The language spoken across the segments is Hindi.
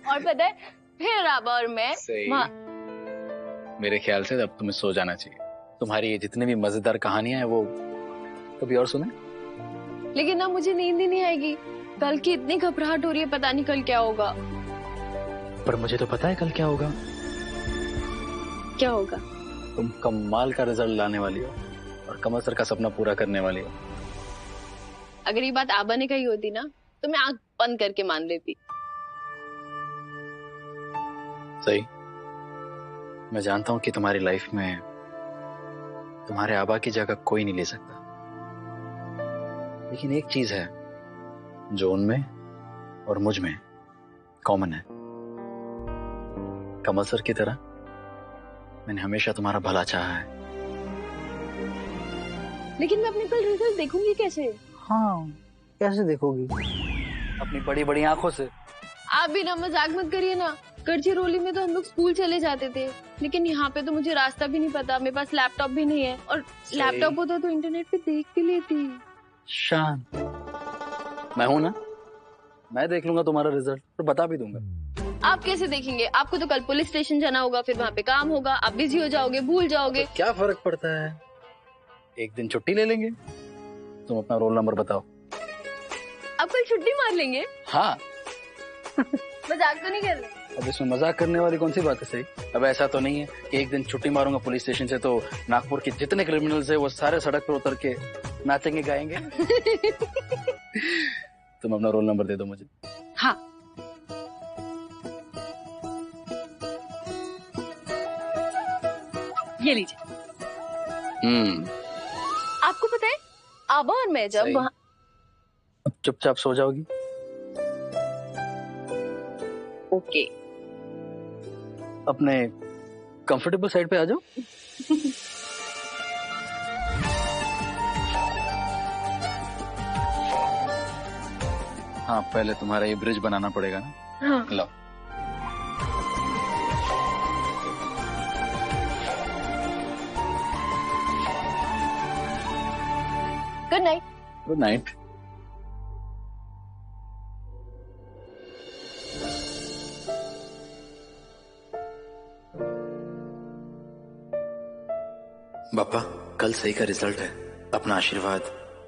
और पता है फिर आबा और मैं मेरे ख्याल से अब तुम्हें सो जाना चाहिए। तुम्हारी ये जितनी भी मजेदार कहानियां हैं वो कभी और सुने। लेकिन ना मुझे नींद ही नहीं आएगी। कल की इतनी घबराहट हो रही है, पता नहीं कल क्या होगा। पर मुझे तो पता है कल क्या होगा। क्या होगा? तुम कमाल का रिजल्ट लाने वाली हो और कमल सर का सपना पूरा करने वाली हो। अगर ये बात आबा ने कही होती ना तो मैं आंख बंद करके मान लेती। सही, मैं जानता हूं कि तुम्हारी लाइफ में तुम्हारे आबा की जगह कोई नहीं ले सकता, लेकिन एक चीज है जो उनमें और मुझ में कॉमन है। कमल सर की तरह मैंने हमेशा तुम्हारा भला चाहा है। लेकिन मैं अपने कल रिजल्ट देखूंगी कैसे? हाँ, कैसे देखोगी? अपनी बड़ी बड़ी आंखों से। आप भी ना मजाक मत करिए ना। गढ़चिरौली में तो हम लोग स्कूल चले जाते थे, लेकिन यहाँ पे तो मुझे रास्ता भी नहीं पता। मेरे पास लैपटॉप भी नहीं है, और लैपटॉप होता तो इंटरनेट पे देख भी लेती। शान, मैं हूं ना, मैं देख लूंगा तुम्हारा रिजल्ट और बता भी दूंगा। आप कैसे देखेंगे? आपको तो कल पुलिस स्टेशन जाना होगा, फिर वहाँ पे काम होगा, आप बिजी हो जाओगे, भूल जाओगे। तो क्या फर्क पड़ता है, एक दिन छुट्टी ले लेंगे। तुम अपना रोल नंबर बताओ। आप कल छुट्टी मार लेंगे? हाँ। मजाक तो नहीं कर रहे? अब इसमें मजाक करने वाली कौन सी बात है? सही, अब ऐसा तो नहीं है कि एक दिन छुट्टी मारूंगा पुलिस स्टेशन से तो नागपुर के जितने क्रिमिनल्स है वो सारे सड़क पर उतर के नाचेंगे गाएंगे। तुम अपना रोल नंबर दे दो मुझे। हाँ। ये लीजिए। आपको पता है आबा और मैं जब वहाँ चुपचाप सो जाओगी? ओके। अपने कंफर्टेबल साइड पे आ जाओ। हाँ, पहले तुम्हारा ये ब्रिज बनाना पड़ेगा ना। हाँ। लो। Good night. Good night. पापा, कल सही का रिजल्ट है, अपना आशीर्वाद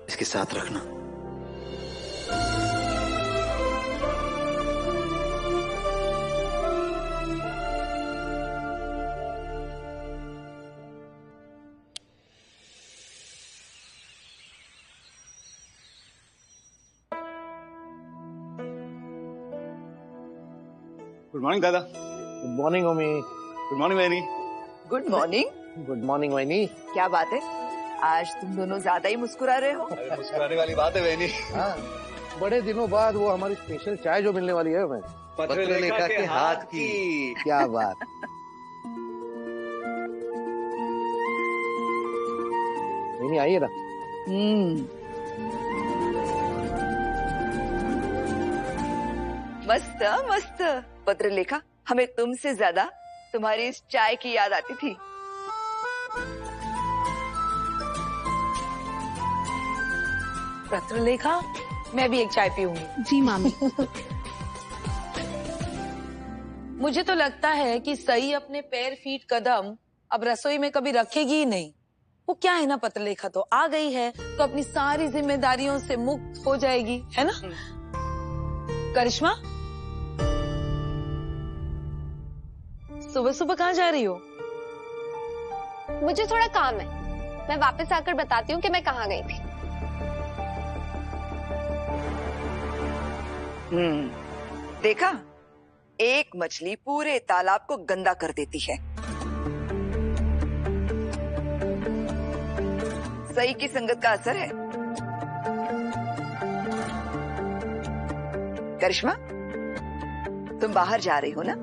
इसके साथ रखना। गुड मॉर्निंग दादा। Good morning Omi. Good morning वैनी। Good morning. गुड मॉर्निंग वैनी। क्या बात है, आज तुम दोनों ज्यादा ही मुस्कुरा रहे हो। मुस्कुराने वाली बात है वैनी। हाँ, बड़े दिनों बाद वो हमारी स्पेशल चाय जो मिलने वाली है हमें, पत्रलेखा के हाथ की। क्या बात। वैनी आइए ना। मस्त मस्त। पत्रलेखा, हमें तुमसे ज्यादा तुम्हारी इस चाय की याद आती थी। पत्रलेखा, मैं भी एक चाय पीऊंगी। जी मामी। मुझे तो लगता है कि सही अपने पैर फीट कदम अब रसोई में कभी रखेगी ही नहीं। वो क्या है ना, पत्रलेखा तो आ गई है तो अपनी सारी जिम्मेदारियों से मुक्त हो जाएगी, है ना? करिश्मा, सुबह सुबह कहाँ जा रही हो? मुझे थोड़ा काम है, मैं वापस आकर बताती हूँ कि मैं कहाँ गई थी। देखा, एक मछली पूरे तालाब को गंदा कर देती है। सही की संगत का असर है। करिश्मा, तुम बाहर जा रही हो ना,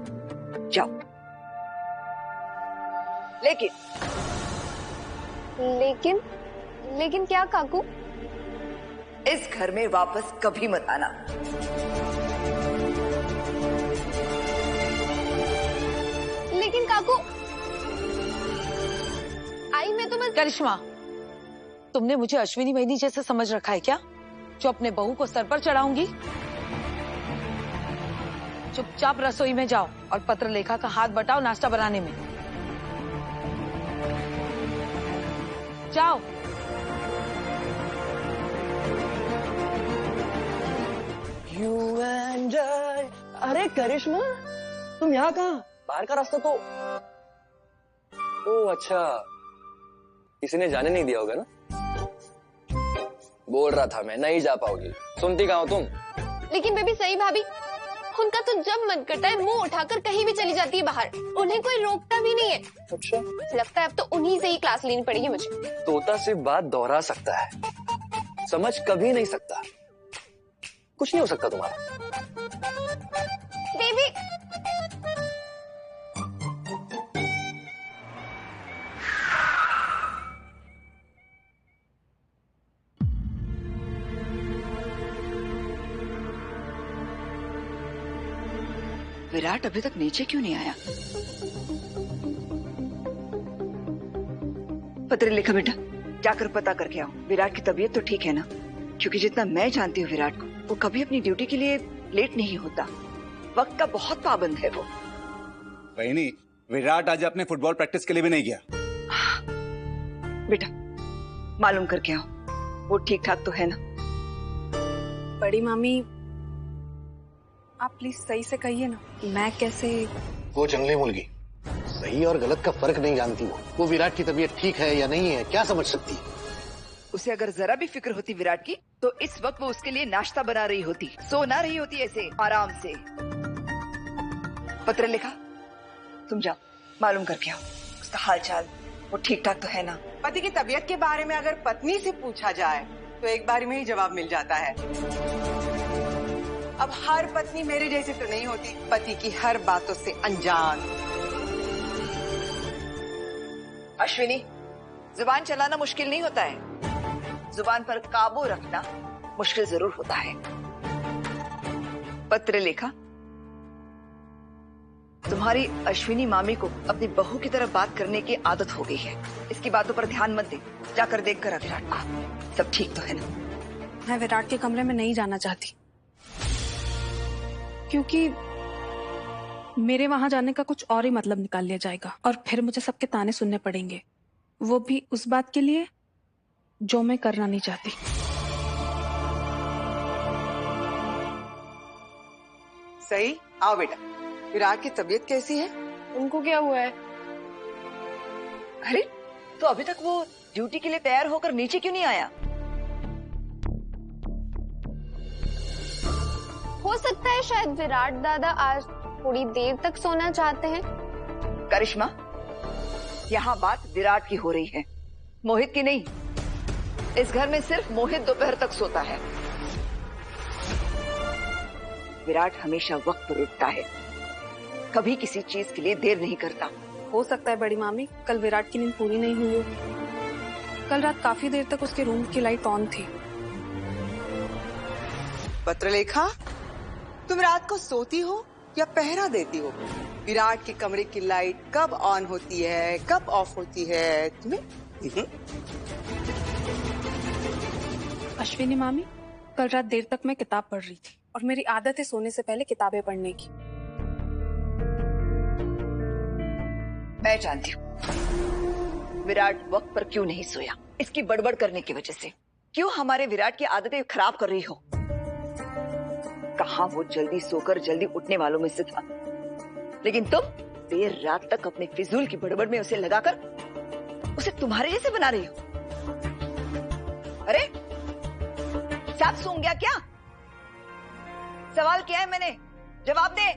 जाओ। लेकिन क्या काकू? इस घर में वापस कभी मत आना। लेकिन काकू, आई मैं तो बस। करिश्मा, तुमने मुझे अश्विनी वैनी जैसे समझ रखा है क्या, जो अपने बहू को सर पर चढ़ाऊंगी? चुपचाप रसोई में जाओ और पत्रलेखा का हाथ बटाओ नाश्ता बनाने में। जाओ। You and I। अरे करिश्मा, तुम यहाँ कहाँ? बाहर का रास्ता तो। ओह अच्छा, किसी ने जाने नहीं दिया होगा ना? बोल रहा था मैं, नहीं जा पाओगी। सुनती कहाँ हो तुम? लेकिन बेबी सही भाभी, उनका तो जब मन करता है मुंह उठाकर कहीं भी चली जाती है बाहर, उन्हें कोई रोकता भी नहीं है। अच्छा, लगता है अब तो उन्हीं से ही क्लास लेनी पड़ेगी मुझे। तोता सिर्फ बात दोहरा सकता है, समझ कभी नहीं सकता। कुछ नहीं हो सकता तुम्हारा। बेबी विराट अभी तक नीचे क्यों नहीं आया? पत्र लिखा बेटा, जाकर पता करके आओ विराट की तबीयत तो ठीक है ना? क्योंकि जितना मैं जानती हूँ विराट को, वो कभी अपनी ड्यूटी के लिए लेट नहीं होता। वक्त का बहुत पाबंद है वो। बहनी, विराट आज अपने फुटबॉल प्रैक्टिस के लिए भी नहीं गया। बेटा मालूम करके आओ वो ठीक ठाक तो है ना? बड़ी मामी, आप प्लीज सही से कहिए ना, मैं कैसे? वो जंगली मुर्गी सही और गलत का फर्क नहीं जानती। वो विराट की तबीयत ठीक है या नहीं है क्या समझ सकती है? उसे अगर जरा भी फिक्र होती विराट की, तो इस वक्त वो उसके लिए नाश्ता बना रही होती, सो ना रही होती ऐसे आराम से। पत्र लिखा, तुम जाओ मालूम करके आओ उसका हाल चाल, वो ठीक ठाक तो है ना? पति की तबीयत के बारे में अगर पत्नी से पूछा जाए तो एक बार में ही जवाब मिल जाता है। अब हर पत्नी मेरे जैसी तो नहीं होती, पति की हर बातों से अनजान। अश्विनी, जुबान चलाना मुश्किल नहीं होता है, जुबान पर काबू रखना मुश्किल जरूर होता है। पत्र लेखा, तुम्हारी अश्विनी मामी को अपनी बहू की तरह बात करने की आदत हो गई है। इसकी बातों पर ध्यान मत दे, जाकर देख कर विराट को सब ठीक तो है ना? मैं विराट के कमरे में नहीं जाना चाहती, क्योंकि मेरे वहां जाने का कुछ और ही मतलब निकाल लिया जाएगा और फिर मुझे सबके ताने सुनने पड़ेंगे, वो भी उस बात के लिए जो मैं करना नहीं चाहती। सही, आओ बेटा। विराट की तबीयत कैसी है? उनको क्या हुआ है? अरे तो अभी तक वो ड्यूटी के लिए तैयार होकर नीचे क्यों नहीं आया? हो सकता है शायद विराट दादा आज थोड़ी देर तक सोना चाहते हैं। करिश्मा, यहाँ बात विराट की हो रही है, मोहित की नहीं। इस घर में सिर्फ मोहित दोपहर तक सोता है। विराट हमेशा वक्त पर उठता है, कभी किसी चीज के लिए देर नहीं करता। हो सकता है बड़ी मामी कल विराट की नींद पूरी नहीं हुई हो। कल रात काफी देर तक उसके रूम की लाइट ऑन थी। पत्रलेखा, तुम रात को सोती हो या पहरा देती हो? विराट के कमरे की लाइट कब ऑन होती है, कब ऑफ होती है तुम्हें? अश्विनी मामी, कल रात देर तक मैं किताब पढ़ रही थी और मेरी आदत है सोने से पहले किताबें पढ़ने की। मैं जानती हूँ विराट वक्त पर क्यों नहीं सोया, इसकी बड़बड़ करने की वजह से। क्यों हमारे विराट की आदतें खराब कर रही हो? कहाँ वो जल्दी सोकर जल्दी उठने वालों में से था, लेकिन तुम देर रात तक अपने फिजूल की बड़बड़ में उसे लगाकर उसे तुम्हारे जैसे बना रही हो। अरे साथ सूंघ गया क्या? सवाल किया है मैंने, जवाब दे।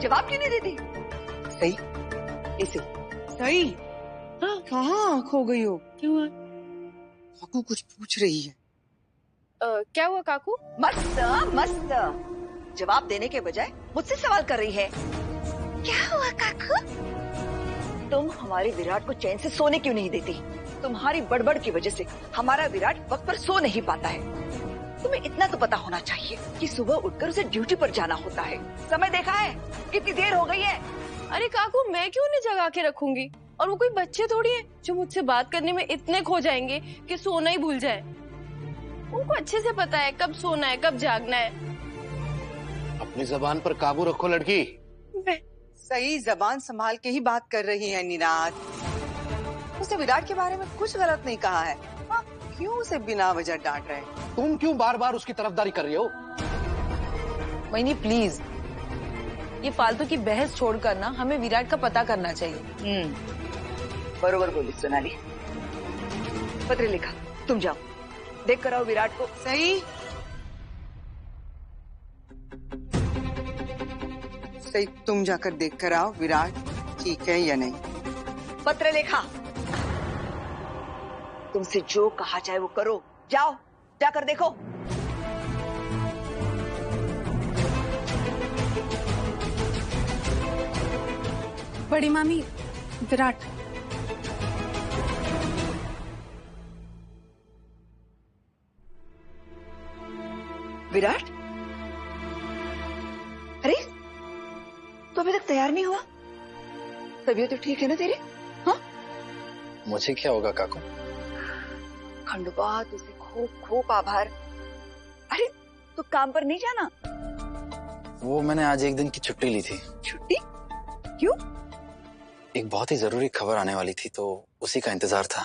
जवाब क्यों नहीं देती? सही, इसे सही। हाँ, कहाँ खो गई हो? क्यों हुआ? काकू कुछ पूछ रही है। क्या हुआ काकू? मस्त मस्त, जवाब देने के बजाय मुझसे सवाल कर रही है। क्या हुआ काकू? तुम हमारे विराट को चैन से सोने क्यों नहीं देती? तुम्हारी बड़बड़ की वजह से हमारा विराट वक्त पर सो नहीं पाता है। तुम्हें इतना तो पता होना चाहिए कि सुबह उठकर उसे ड्यूटी पर जाना होता है। समय देखा है कितनी देर हो गई है? अरे काकू, मैं क्यों नहीं जगा के रखूंगी? और वो कोई बच्चे थोड़ी है जो मुझसे बात करने में इतने खो जाएंगे कि सोना ही भूल जाए। उनको अच्छे से पता है कब सोना है कब जागना है। अपनी जबान पर काबू रखो लड़की। सही जबान संभाल के ही बात कर रही है निनाद। उसने विराट के बारे में कुछ गलत नहीं कहा है। हाँ, क्यों उसे बिना वजह डांट रहे? तुम क्यों बार बार उसकी तरफदारी कर रही हो? वहीनी प्लीज, ये फालतू की बहस छोड़कर ना हमें विराट का पता करना चाहिए। बरोबर बोली सोनाली। पत्र लिखा, तुम जाओ देख कर आओ विराट को। सही सही, तुम जाकर देख कर आओ विराट ठीक है या नहीं। पत्र लिखा, तुमसे जो कहा जाए वो करो। जाओ जाकर देखो। बड़ी मामी, विराट। विराट, अरे तो अभी तक तैयार नहीं हुआ? तबीयत तो ठीक है ना तेरी? हाँ, मुझे क्या होगा काकू? खंडवा, तुझे खूब खूब आभार। अरे तो काम पर नहीं जाना? वो मैंने आज एक दिन की छुट्टी ली थी। छुट्टी क्यों? एक बहुत ही जरूरी खबर आने वाली थी तो उसी का इंतजार था।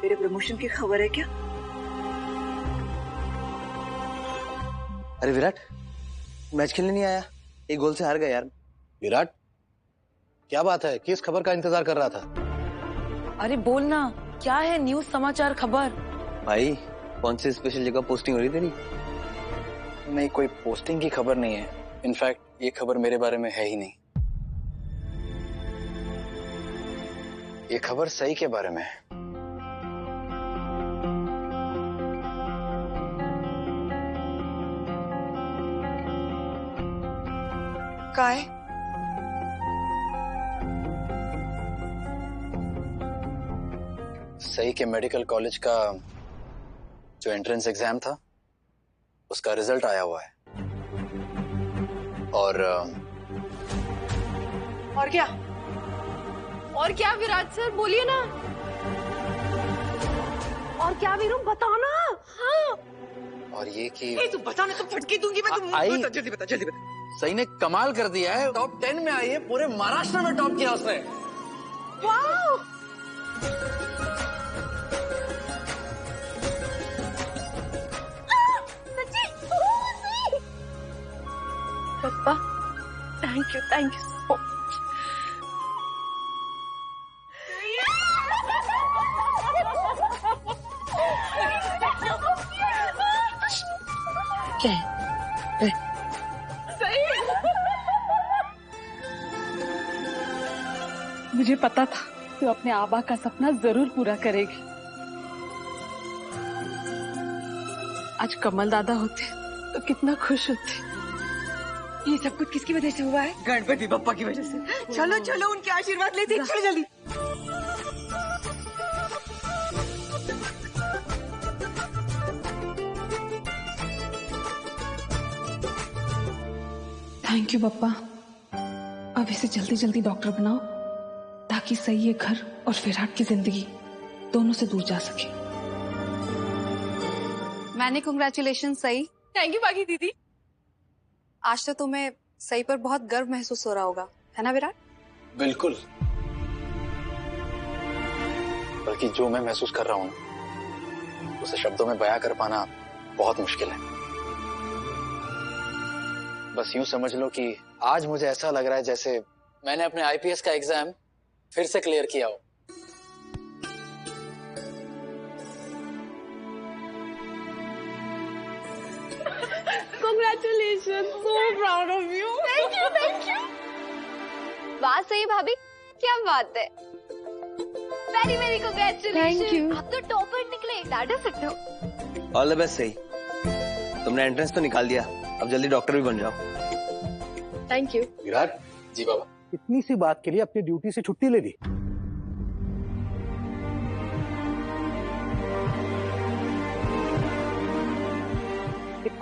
तेरे प्रमोशन की खबर है क्या? अरे विराट, मैच खेलने नहीं आया? एक गोल से हार गया यार। विराट, क्या बात है? किस खबर का इंतजार कर रहा था? अरे बोलना, क्या है न्यूज़ समाचार खबर? भाई, कौन सी स्पेशल जगह पोस्टिंग हो रही तेरी? नहीं, कोई पोस्टिंग की खबर नहीं है। इनफैक्ट ये खबर मेरे बारे में है ही नहीं। ये खबर सही के बारे में है। का है? सही के मेडिकल कॉलेज का जो एंट्रेंस एग्जाम था उसका रिजल्ट आया हुआ है। और क्या? और क्या विराट सर, बोलिए ना। और क्या वीरू, बताओ ना। हाँ, और ये कि तू बता, मैं तो फटकी दूंगी। मैं तुम आई, जल्दी बता, जल्दी बता। सही ने कमाल कर दिया है। टॉप 10 में आई है। पूरे महाराष्ट्र में टॉप किया उसने। वाह, पप्पा, थैंक यू सो मच। क्या है? मुझे पता था तू अपने आबा का सपना जरूर पूरा करेगी। आज कमल दादा होते तो कितना खुश होते। ये सब कुछ किसकी वजह से हुआ है? गणपति बप्पा की वजह से। चलो चलो, उनके आशीर्वाद लेते। चलो जल्दी। थैंक यू पप्पा। अब इसे जल्दी जल्दी डॉक्टर बनाओ ताकि सही ये घर और विराट की जिंदगी दोनों से दूर जा सके। मैंने कांग्रेचुलेशन सही। थैंक यू बाकी दीदी। आज तो तुम्हें सही पर बहुत गर्व महसूस हो रहा होगा, है ना विराट? बिल्कुल। बल्कि जो मैं महसूस कर रहा हूँ उसे शब्दों में बयां कर पाना बहुत मुश्किल है। बस यूं समझ लो कि आज मुझे ऐसा लग रहा है जैसे मैंने अपने आईपीएस का एग्जाम फिर से क्लियर किया हो। Congratulations, so proud of you. Thank you. वाह सही भाभी, क्या बात है। Very congratulation. Thank you. आप तो टॉपर निकले, डाटा सकते हो। ऑल द बेस्ट सही। तुमने एंट्रेंस तो निकाल दिया, अब जल्दी डॉक्टर भी बन जाओ। Thank you. विराट, जी बाबा। इतनी सी बात के लिए अपनी ड्यूटी से छुट्टी ले ली?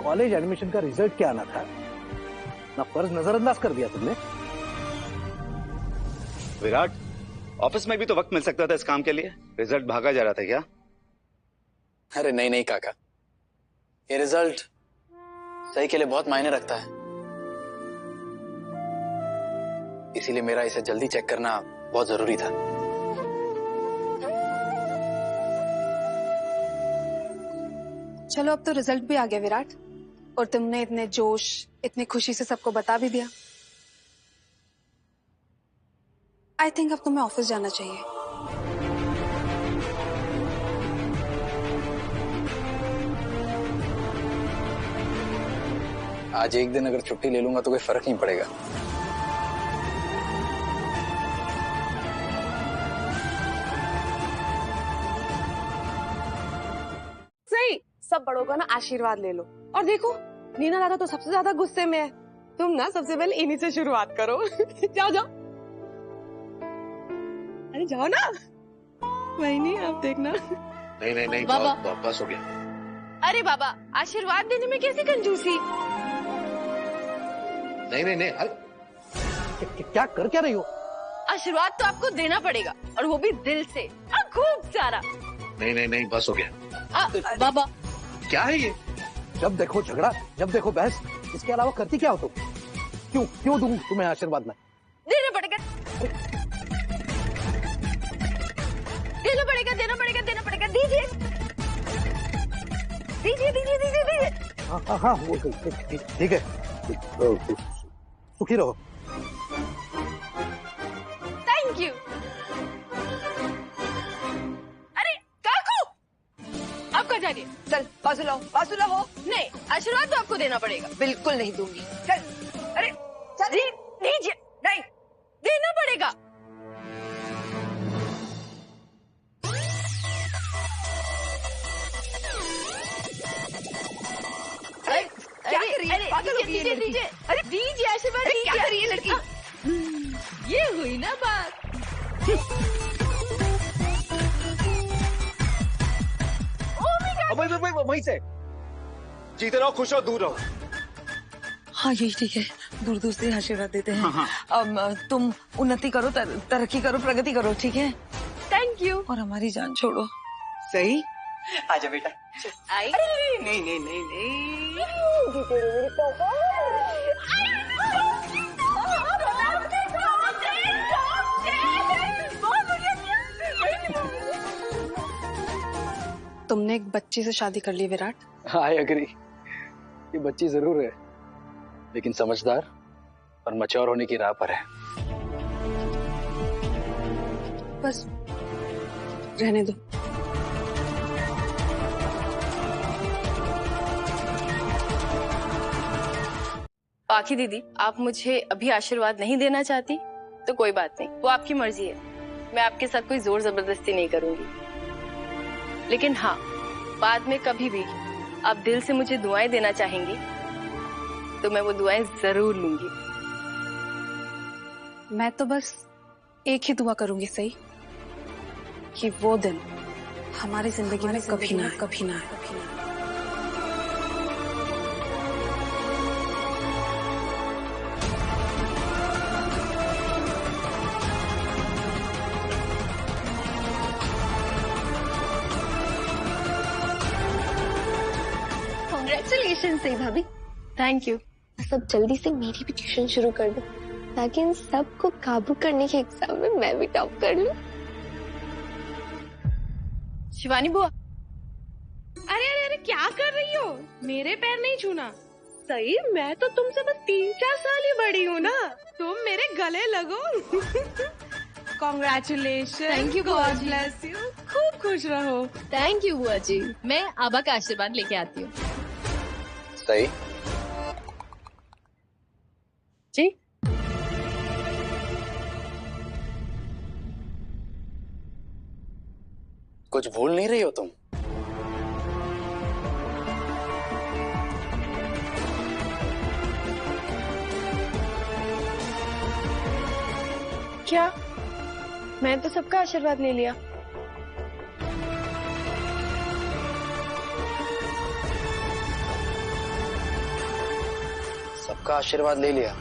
कॉलेज एडमिशन का रिजल्ट क्या आना था, ना फर्ज नजरअंदाज कर दिया तुमने। विराट, ऑफिस में भी तो वक्त मिल सकता था इस काम के लिए। रिजल्ट भागा जा रहा था क्या? अरे नहीं नहीं काका, ये रिजल्ट सही के लिए बहुत मायने रखता है, इसीलिए मेरा इसे जल्दी चेक करना बहुत जरूरी था। चलो अब तो रिजल्ट भी आ गया विराट, और तुमने इतने जोश इतनी खुशी से सबको बता भी दिया। आई थिंक अब तुम्हें ऑफिस जाना चाहिए। आज एक दिन अगर छुट्टी ले लूंगा तो कोई फर्क नहीं पड़ेगा। सही, सब बड़ों का ना आशीर्वाद ले लो। और देखो, नीना दादा तो सबसे ज्यादा गुस्से में है। तुम ना सबसे पहले इन्हीं से शुरुआत करो। जाओ जाओ, अरे जाओ ना। वही नहीं, आप देखना। नहीं नहीं नहीं, बाबा। बस हो गया। अरे बाबा, आशीर्वाद देने में कैसी कंजूसी। नहीं नहीं नहीं, क्या कर क्या रही हो? आशीर्वाद तो आपको देना पड़ेगा, और वो भी दिल से, खूब सारा। नहीं नहीं नहीं, बस हो गया। बाबा, क्या है ये? जब देखो झगड़ा, जब देखो बहस, इसके अलावा करती क्या हो तुम? क्यों दूं तुम्हें आशीर्वाद में? देना पड़ेगा, देना पड़ेगा, देना पड़ेगा, देना पड़ेगा। दीजिए दीजिए दीजिए दीजिए दीजिए। हाँ वो ठीक है, सुखी रहो। Thank you. अरे काकू, आप कहाँ जा रही है? चल बाजू हो। नहीं, आशीर्वाद तो आपको देना पड़ेगा। बिल्कुल नहीं दूंगी। चल, अरे चल। दीजिए, नहीं, देना पड़ेगा। क्या कर रही है? पागल हो गई ये लड़की। अरे दीजिए आशीर्वाद, अरे क्या कर रही है लड़की? ये हुई ना बात। वहीं से जीते रहो, खुश रहो, दूर रहो। हाँ यही ठीक है, दूर दूर से आशीर्वाद देते हैं। अब तुम उन्नति करो, तरक्की करो, प्रगति करो, ठीक है? Thank you. और हमारी जान छोड़ो। सही, आजा बेटा। आई नहीं नहीं नहीं नहीं। तुमने एक बच्ची से शादी कर ली विराट। आई एग्री, ये बच्ची जरूर है, लेकिन समझदार और मैच्योर होने की राह पर है। बस रहने दो। बाकी दीदी, आप मुझे अभी आशीर्वाद नहीं देना चाहती तो कोई बात नहीं, वो आपकी मर्जी है। मैं आपके साथ कोई जोर जबरदस्ती नहीं करूंगी। लेकिन हाँ, बाद में कभी भी आप दिल से मुझे दुआएं देना चाहेंगी तो मैं वो दुआएं जरूर लूंगी। मैं तो बस एक ही दुआ करूंगी सही, कि वो दिन हमारी जिंदगी में कभी ना आए। कांग्रेचुलेशन सही भाभी। Thank you. सब जल्दी से मेरी भी ट्यूशन शुरू कर दो, ताकि इन सबको काबू करने के एग्जाम में मैं भी टॉप कर लूं। शिवानी बुआ, अरे अरे अरे क्या कर रही हो? मेरे पैर नहीं छूना। सही, मैं तो तुमसे बस 3-4 साल ही बड़ी हूँ ना। तुम मेरे गले लगो। कॉन्ग्रेचुलेशन। Thank you, गॉड बुआ जी। Bless you. खूब खुश रहो। थैंक यू बुआ जी। मैं आबा का आशीर्वाद लेके आती हूँ। सही जी। कुछ भूल नहीं रही हो तुम? क्या? मैं तो सबका आशीर्वाद ले लिया। सबका आशीर्वाद ले लिया,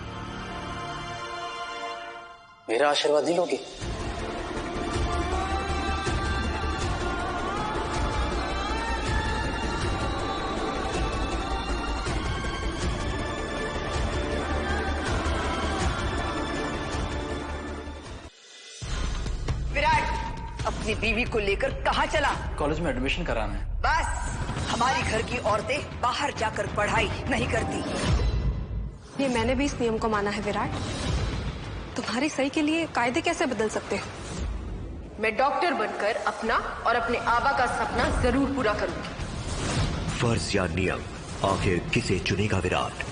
मेरा आशीर्वाद नहीं लोगे? विराट अपनी बीवी को लेकर कहाँ चला? कॉलेज में एडमिशन कराना है। बस हमारी घर की औरतें बाहर जाकर पढ़ाई नहीं करती। ये मैंने भी इस नियम को माना है विराट। तुम्हारी सही के लिए कायदे कैसे बदल सकते हो? मैं डॉक्टर बनकर अपना और अपने आबा का सपना जरूर पूरा करूंगी। फर्ज या नियम, आखिर किसे चुनेगा विराट?